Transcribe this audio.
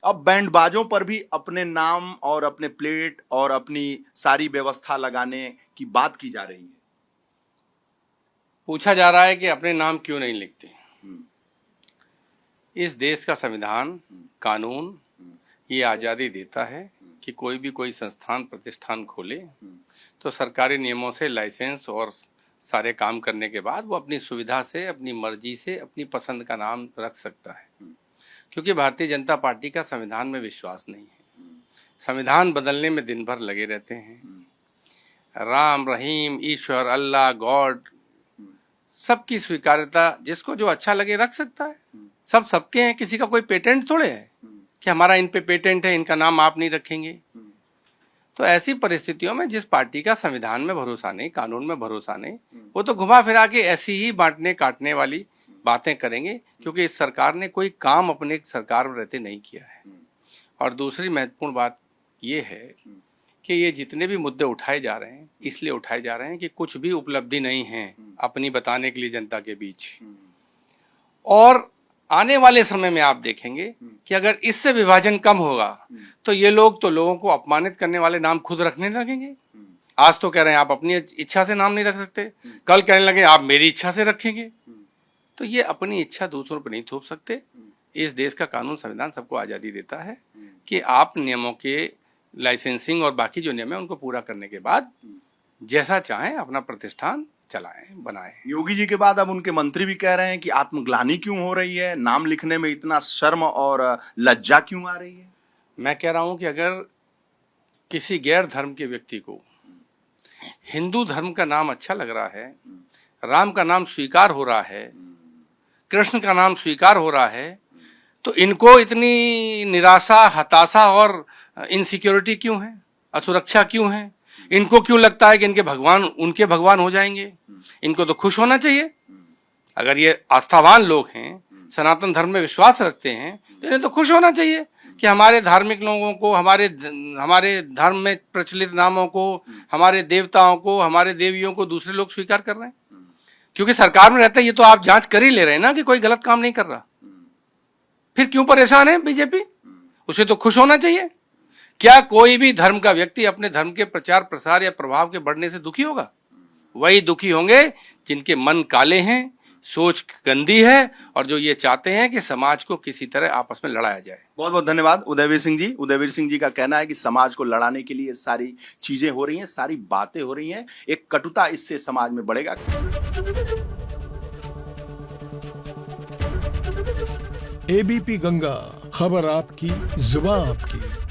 अब बैंडबाजों पर भी अपने नाम और अपने प्लेट और अपनी सारी व्यवस्था लगाने की बात की जा रही है। पूछा जा रहा है कि अपने नाम क्यों नहीं लिखते। हम्म, इस देश का संविधान, कानून ये आज़ादी देता है कि कोई भी कोई संस्थान प्रतिष्ठान खोले तो सरकारी नियमों से लाइसेंस और सारे काम करने के बाद वो अपनी सुविधा से, अपनी मर्जी से, अपनी पसंद का नाम रख सकता है। क्योंकि भारतीय जनता पार्टी का संविधान में विश्वास नहीं है। संविधान बदलने में दिन भर लगे रहते हैं। राम, रहीम, ईश्वर, अल्लाह, गॉड, सबकी स्वीकार्यता, जिसको जो अच्छा लगे रख सकता है। सब सबके हैं, किसी का कोई पेटेंट थोड़े है कि हमारा इन पे पेटेंट है, इनका नाम आप नहीं रखेंगे। तो ऐसी परिस्थितियों में जिस पार्टी का संविधान में भरोसा नहीं, कानून में भरोसा नहीं, वो तो घुमा फिरा के ऐसी ही बांटने काटने वाली बातें करेंगे, क्योंकि इस सरकार ने कोई काम अपने सरकार में रहते नहीं किया है। और दूसरी महत्वपूर्ण बात ये है कि ये जितने भी मुद्दे उठाए जा रहे हैं, इसलिए उठाए जा रहे हैं कि कुछ भी उपलब्धि नहीं है अपनी बताने के लिए जनता के बीच। और आने वाले समय में आप देखेंगे कि अगर इससे विभाजन कम होगा तो ये लोग तो लोगों को अपमानित करने वाले नाम खुद रखने लगेंगे। आज तो कह रहे हैं आप अपनी इच्छा से नाम नहीं रख सकते, कल कहने लगे आप मेरी इच्छा से रखेंगे। तो ये अपनी इच्छा दूसरों पर नहीं थोप सकते। इस देश का कानून, संविधान सबको आज़ादी देता है कि आप नियमों के लाइसेंसिंग और बाकी जो नियम है उनको पूरा करने के बाद जैसा चाहें अपना प्रतिष्ठान चलाएं, बनाएं। योगी जी के बाद अब उनके मंत्री भी कह रहे हैं कि आत्मग्लानि क्यों हो रही है, नाम लिखने में इतना शर्म और लज्जा क्यों आ रही है। मैं कह रहा हूं कि अगर किसी गैर धर्म के व्यक्ति को हिंदू धर्म का नाम अच्छा लग रहा है, राम का नाम स्वीकार हो रहा है, कृष्ण का नाम स्वीकार हो रहा है, तो इनको इतनी निराशा, हताशा और इनसिक्योरिटी क्यों है, असुरक्षा क्यों है? इनको क्यों लगता है कि इनके भगवान उनके भगवान हो जाएंगे? इनको तो खुश होना चाहिए। अगर ये आस्थावान लोग हैं, सनातन धर्म में विश्वास रखते हैं, तो इन्हें तो खुश होना चाहिए कि हमारे धार्मिक लोगों को, हमारे धर्म में प्रचलित नामों को, हमारे देवताओं को, हमारे देवियों को दूसरे लोग स्वीकार कर रहे हैं। क्योंकि सरकार में रहते ये तो आप जांच कर ही ले रहे हैं ना कि कोई गलत काम नहीं कर रहा। फिर क्यों परेशान है बीजेपी? उसे तो खुश होना चाहिए। क्या कोई भी धर्म का व्यक्ति अपने धर्म के प्रचार प्रसार या प्रभाव के बढ़ने से दुखी होगा? वही दुखी होंगे जिनके मन काले हैं, सोच गंदी है और जो ये चाहते हैं कि समाज को किसी तरह आपस में लड़ाया जाए। बहुत बहुत धन्यवाद उदयवीर सिंह जी। उदयवीर सिंह जी का कहना है कि समाज को लड़ाने के लिए सारी चीजें हो रही हैं, सारी बातें हो रही हैं, एक कटुता इससे समाज में बढ़ेगा। एबीपी गंगा, खबर आपकी, जुबान आपकी।